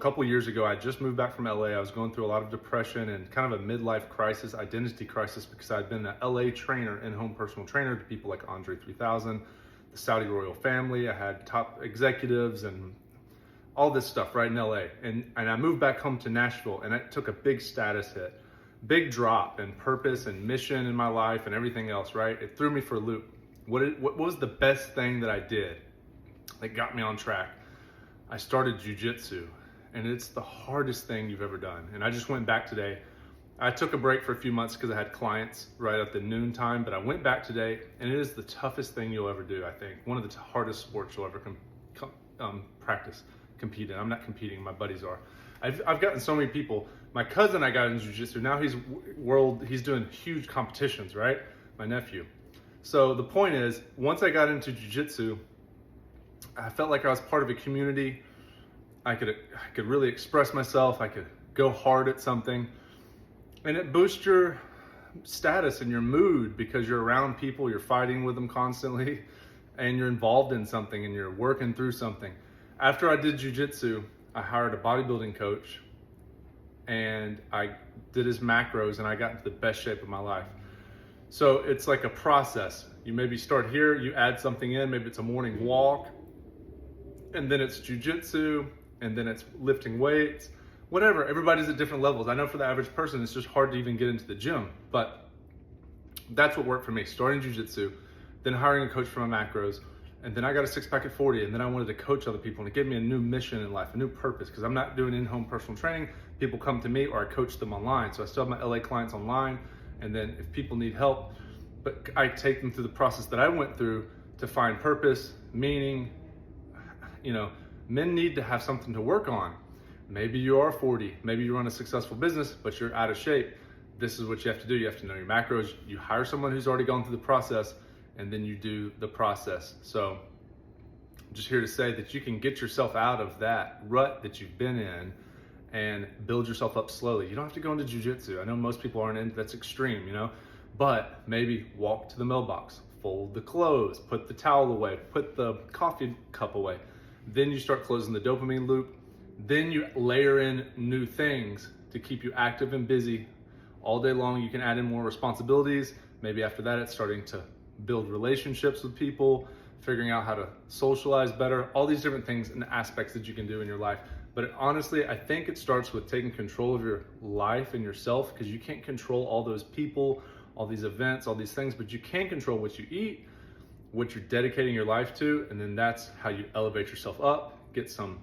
couple years ago, I just moved back from LA. I was going through a lot of depression and kind of a midlife crisis, identity crisis, because I'd been an LA trainer, in-home personal trainer to people like Andre 3000, the Saudi royal family. I had top executives and all this stuff right in LA. And I moved back home to Nashville, and it took a big status hit, big drop in purpose and mission in my life and everything else, right? It threw me for a loop. What was the best thing that I did that got me on track? I started Jujutsu, and it's the hardest thing you've ever done. And I just went back today. I took a break for a few months because I had clients right at the noon time, but I went back today, and it is the toughest thing you'll ever do, I think. One of the hardest sports you'll ever compete in. I'm not competing, my buddies are. I've gotten so many people. My cousin, I got in Jiu-Jitsu. Now he's doing huge competitions, right? My nephew. So the point is, once I got into Jiu-Jitsu, I felt like I was part of a community. I could really express myself. I could go hard at something. And it boosts your status and your mood because you're around people, you're fighting with them constantly, and you're involved in something and you're working through something. After I did Jiu-Jitsu, I hired a bodybuilding coach, and I did his macros, and I got into the best shape of my life. So it's like a process. You maybe start here, you add something in, maybe it's a morning walk, and then it's Jiu-Jitsu, and then it's lifting weights, whatever. Everybody's at different levels. I know for the average person, it's just hard to even get into the gym, but that's what worked for me. Starting Jiu-Jitsu, then hiring a coach for my macros, and then I got a six-pack at 40, and then I wanted to coach other people, and it gave me a new mission in life, a new purpose, because I'm not doing in-home personal training. People come to me, or I coach them online. So I still have my LA clients online, and then if people need help, but I take them through the process that I went through to find purpose, meaning. Men need to have something to work on. Maybe you are 40, maybe you run a successful business, but you're out of shape. This is what you have to do. You have to know your macros. You hire someone who's already gone through the process, and then you do the process. So I'm just here to say that you can get yourself out of that rut that you've been in and build yourself up slowly. You don't have to go into jiu-jitsu. I know most people aren't in, that's extreme, but maybe walk to the mailbox, fold the clothes, put the towel away, put the coffee cup away. Then you start closing the dopamine loop. Then you layer in new things to keep you active and busy all day long. You can add in more responsibilities. Maybe after that, it's starting to build relationships with people, figuring out how to socialize better, all these different things and aspects that you can do in your life. But honestly, I think it starts with taking control of your life and yourself, because you can't control all those people, all these events, all these things, but you can control what you eat, what you're dedicating your life to, and then that's how you elevate yourself up, get some